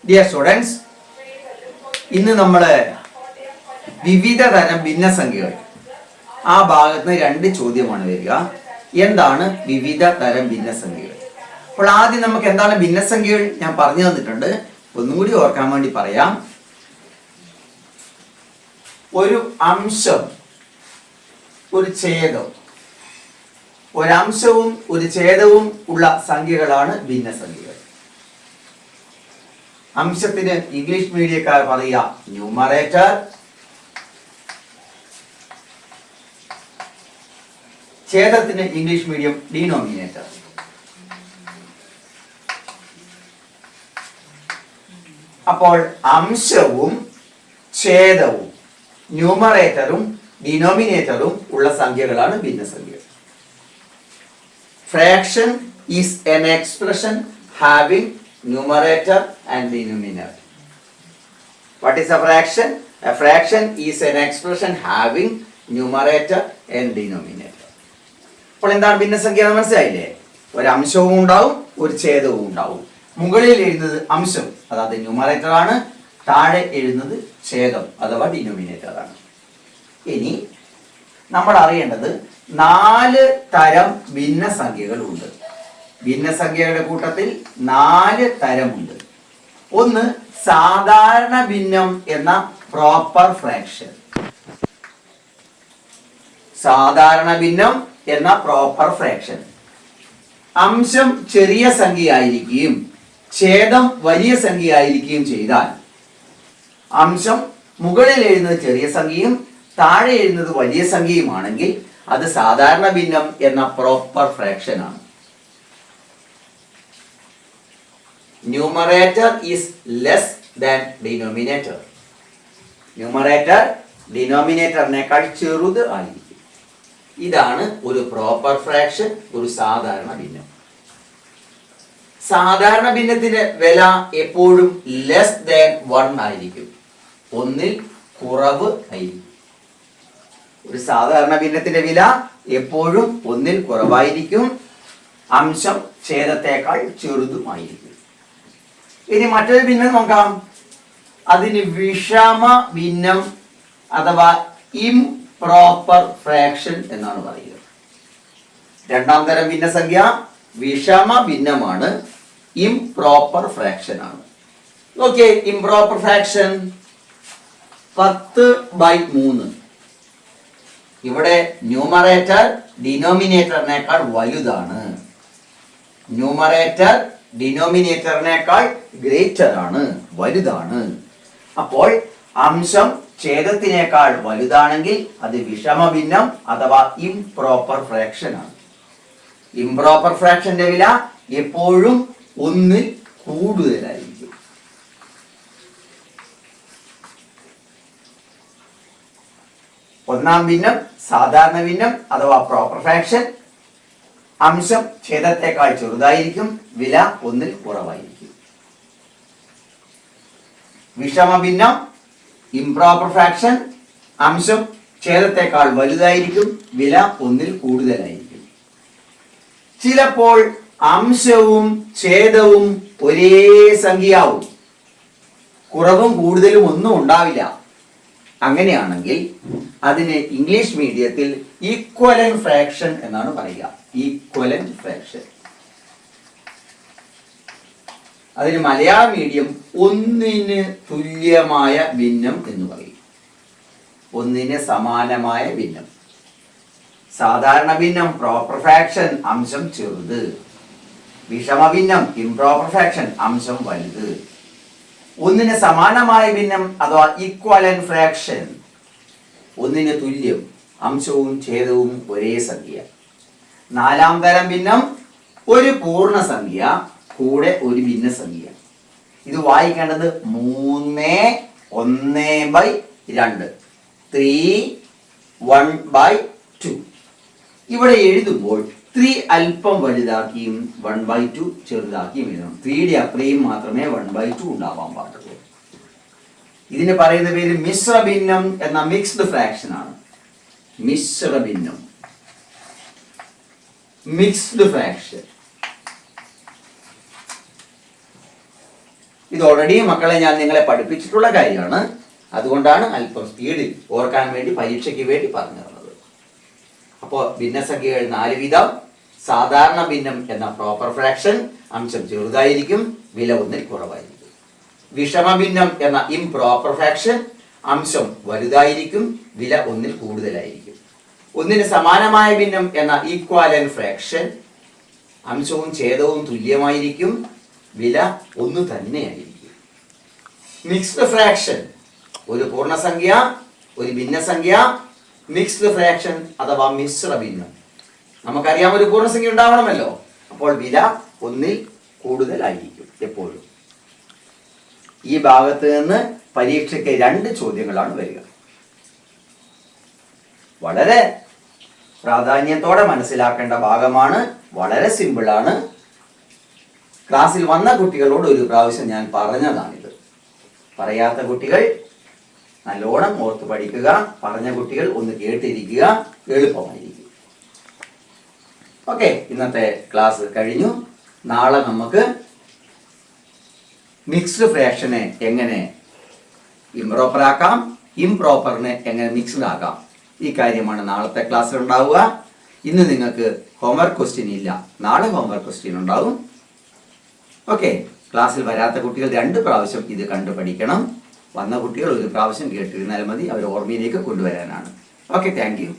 Dear students, ഇന്ന് നമ്മൾ വിവിധ തരം ഭിന്നസംഖ്യകൾ ആ ഭാഗത്ത് നിന്ന് 2 ചോദ്യമാണ് വരിക. എന്താണ് വിവിധ തരം ഭിന്നസംഖ്യകൾ? അപ്പോൾ ആദ്യം നമുക്ക് എന്താണ് ഭിന്നസംഖ്യകൾ ഞാൻ പറഞ്ഞു തന്നിട്ടുണ്ട്, ഒന്നുകൂടി ഓർക്കാൻ വേണ്ടി പറയാം. ഒരു അംശം, ഒരു ഛേദം, ഒരംശവും ഒരു ഛേദവും ഉള്ള സംഖ്യകളാണ് ഭിന്നസംഖ്യകൾ. അംശത്തിന് ഇംഗ്ലീഷ് മീഡിയക്കാർ പറയുക ന്യൂമറേറ്റർ, ഛേദത്തിന് ഇംഗ്ലീഷ് മീഡിയം ഡിനോമിനേറ്റർ. അപ്പോൾ അംശവും ഛേദവും ന്യൂമറേറ്ററും ഡിനോമിനേറ്ററും ഉള്ള സംഖ്യകളാണ് ഭിന്നസംഖ്യകൾ. Fraction is an expression having numerator and denominator. What is a fraction? A fraction is an expression having numerator and denominator. അപ്പോൾ എന്താണ് ഭിന്നസംഖ്യ എന്ന് മനസ്സിലായില്ലേ? ഒരു അംശവും ഉണ്ടാവും, ഒരു ഛേദവും ഉണ്ടാവും. മുകളിൽ എഴുതുന്നത് അംശം, അതായത് ന്യൂമറേറ്റർ ആണ്. താഴെ എഴുതുന്നത് ഛേദം അഥവാ ഡിനോമിനേറ്റർ ആണ്. ഇനി നമ്മൾ അറിയേണ്ടത് 4 തരം ഭിന്നസംഖ്യകൾ ഉണ്ട്. ഭിന്നസംഖ്യകളുടെ കൂട്ടത്തിൽ 4 തരമുണ്ട്. ഒന്ന് സാധാരണ ഭിന്നം എന്ന പ്രോപ്പർ ഫ്രാക്ഷൻ. സാധാരണ ഭിന്നം എന്ന പ്രോപ്പർ ഫ്രാക്ഷൻ. അംശം ചെറിയ സംഖ്യയായിരിക്കുകയും ഛേദം വലിയ സംഖ്യയായിരിക്കുകയും ചെയ്താൽ അംശം മുകളിൽ എഴുതുന്നത് ചെറിയ സംഖ്യയും താഴെ എഴുതുന്നത് വലിയ സംഖ്യയുമാണെങ്കിൽ അത് സാധാരണ ഭിന്നം എന്ന പ്രോപ്പർ ഫ്രാക്ഷൻ ആണ്. Numerator is less than denominator. Numerator ഡിനോമിനേറ്ററിനേക്കാൾ ചെറുത് ആയിരിക്കും. ഇതാണ് ഒരു പ്രോപ്പർ ഫ്രാക്ഷൻ, ഒരു സാധാരണ ഭിന്നം. സാധാരണ ഭിന്നത്തിന്റെ വില എപ്പോഴും ലെസ് ദാൻ 1 ആയിരിക്കും, 1ൽ കുറവ് ആയിരിക്കും. ഒരു സാധാരണ ഭിന്നത്തിന്റെ വില എപ്പോഴും 1ൽ കുറവായിരിക്കും, അംശം ഛേദത്തേക്കാൾ ചെറുതുമായിരിക്കും. ഇനി മറ്റൊരു ഭിന്നം നോക്കാം. അതിന് വിഷമ ഭിന്നം അഥവാ ഇംപ്രോപ്പർ ഫ്രാക്ഷൻ എന്നാണ് പറയുക. രണ്ടാം തരം ഭിന്നസംഖ്യ വിഷമ ഭിന്നമാണ്, ഇംപ്രോപ്പർ ഫ്രാക്ഷൻ ആണ്. Okay, improper fraction 10/3. ഇവിടെ ന്യൂമറേറ്റർ ഡിനോമിനേറ്ററിനേക്കാൾ വലുതാണ്. ന്യൂമറേറ്റർ ഡിനോമിനേറ്ററിനേക്കാൾ ഗ്രേറ്റർ ആണ്, വലുതാണ്. അപ്പോൾ അംശം ഛേദത്തിനേക്കാൾ വലുതാണെങ്കിൽ അത് വിഷമ ഭിന്നം അഥവാ ഇംപ്രോപ്പർ ഫ്രാക്ഷൻ ആണ്. ഇംപ്രോപ്പർ ഫ്രാക്ഷന്റെ വില എപ്പോഴും 1ൽ കൂടുതലായിരിക്കും. ഒന്നാം ഭിന്നം സാധാരണ ഭിന്നം അഥവാ പ്രോപ്പർ ഫ്രാക്ഷൻ. അംശം ഛേദത്തേക്കാൾ ചെറുതായിരിക്കും, വില 1ൽ കുറവായിരിക്കും. വിഷമ ഭിന്നം ഇംപ്രോപ്പർ ഫ്രാക്ഷൻ. അംശം ഛേദത്തേക്കാൾ വലുതായിരിക്കും, വില 1ൽ കൂടുതലായിരിക്കും. ചിലപ്പോൾ അംശവും ഛേദവും ഒരേ സംഖ്യയാവും, കുറവും കൂടുതലും ഒന്നും ഉണ്ടാവില്ല. അങ്ങനെയാണെങ്കിൽ അതിന് ഇംഗ്ലീഷ് മീഡിയത്തിൽ ഈക്വലന്റ് ഫ്രാക്ഷൻ എന്നാണ് പറയുക. Equivalent fraction. അതിന് മലയാള മീഡിയം 1ന് തുല്യമായ ഭിന്നം എന്ന് പറയും. 1ന് സമാനമായ ഭിന്നം. സാധാരണ ഭിന്നം പ്രോപ്പർ ഫ്രാക്ഷൻ, അംശം ചെറുത്. വിഷമ ഭിന്നം ഇംപ്രോപ്പർ ഫ്രാക്ഷൻ, അംശം വലുത്. 1ന് സമാനമായ ഭിന്നം അഥവാ ഈക്വലന്റ് ഫ്രാക്ഷൻ 1ന് തുല്യം, അംശവും ഛേദവും ഒരേ സംഖ്യ. 4ാം തരം ഭിന്നം ഒരു പൂർണ്ണസംഖ്യ കൂടെ ഒരു ഭിന്നസംഖ്യ. ഇത് വായിക്കേണ്ടത് 3/1/2, 3/1/2. ഇവിടെ എഴുതുമ്പോൾ 3 അല്പം വലുതാക്കിയും 1/2 ചെറുതാക്കിയും എഴുതണം. 3യുടെ അത്രയും മാത്രമേ 1/2 ഉണ്ടാവാൻ പാടുള്ളൂ. ഇതിന് പറയുന്ന പേര് മിശ്ര ഭിന്നം എന്ന മിക്സ്ഡ് ഫ്രാക്ഷൻ ആണ്. മിശ്ര ഭിന്നം, മിക്സ്ഡ് ഫ്രാക്ഷൻ. ഇത് ഓൾറെഡി മക്കളെ ഞാൻ നിങ്ങളെ പഠിപ്പിച്ചിട്ടുള്ള കാര്യമാണ്. അതുകൊണ്ടാണ് അല്പം സ്പീഡിൽ ഓർക്കാൻ വേണ്ടി പരീക്ഷയ്ക്ക് വേണ്ടി പറഞ്ഞു തന്നത്. അപ്പോൾ ഭിന്നസംഖ്യകൾ 4 വിധം. സാധാരണ ഭിന്നം എന്ന പ്രോപ്പർ ഫ്രാക്ഷൻ അംശം ചെറുതായിരിക്കും, വില 1 കുറവായിരിക്കും. വിഷമഭിന്നം എന്ന ഇംപ്രോപ്പർ ഫ്രാക്ഷൻ അംശം വലുതായിരിക്കും, വില 1 കൂടുതലായിരിക്കും. ഒന്നിന് സമാനമായ ഭിന്നം എന്ന ഈക്വാലന്റ് ഫ്രാക്ഷൻ അംശവും ഛേദവും തുല്യമായിരിക്കും, വില 1 തന്നെയായിരിക്കും. മിക്സ്ഡ് ഫ്രാക്ഷൻ ഒരു പൂർണ്ണസംഖ്യ, ഒരു ഭിന്നസംഖ്യ, മിക്സ്ഡ് ഫ്രാക്ഷൻ അഥവാ മിശ്ര ഭിന്നം. നമുക്കറിയാം ഒരു പൂർണ്ണസംഖ്യ ഉണ്ടാവണമല്ലോ, അപ്പോൾ വില 1 കൂടുതലായിരിക്കും എപ്പോഴും. ഈ ഭാഗത്ത് നിന്ന് പരീക്ഷയ്ക്ക് 2 ചോദ്യങ്ങളാണ് വരിക. വളരെ പ്രാധാന്യത്തോടെ മനസ്സിലാക്കേണ്ട ഭാഗമാണ്, വളരെ സിമ്പിളാണ്. ക്ലാസ്സിൽ വന്ന കുട്ടികളോട് ഒരു പ്രാവശ്യം ഞാൻ പറഞ്ഞതാണിത്. പറയാത്ത കുട്ടികൾ നല്ലോണം ഓർത്ത് പഠിക്കുക, പറഞ്ഞ കുട്ടികൾ ഒന്ന് കേട്ടിരിക്കുക, എളുപ്പമായിരിക്കും. ഓക്കെ, ഇന്നത്തെ ക്ലാസ് കഴിഞ്ഞു. നാളെ നമുക്ക് മിക്സ്ഡ് ഫ്രാക്ഷനെ എങ്ങനെ ഇംപ്രോപ്പർ ആക്കാം, ഇംപ്രോപ്പറിനെ എങ്ങനെ മിക്സ്ഡ് ആക്കാം, ഈ കാര്യമാണ് നാളത്തെ ക്ലാസ്സിൽ ഉണ്ടാവുക. ഇന്ന് നിങ്ങൾക്ക് ഹോംവർക്ക് ക്വസ്റ്റ്യൻ ഇല്ല, നാളെ ഹോംവർക്ക് ക്വസ്റ്റ്യൻ ഉണ്ടാവും. ഓക്കെ, ക്ലാസ്സിൽ വരാത്ത കുട്ടികൾ 2 പ്രാവശ്യം ഇത് കണ്ടു പഠിക്കണം. വന്ന കുട്ടികൾ ഒരു പ്രാവശ്യം കേട്ടിരുന്നാൽ മതി, അവർ ഓർമ്മയിലേക്ക് കൊണ്ടുവരാനാണ്. Okay, thank you.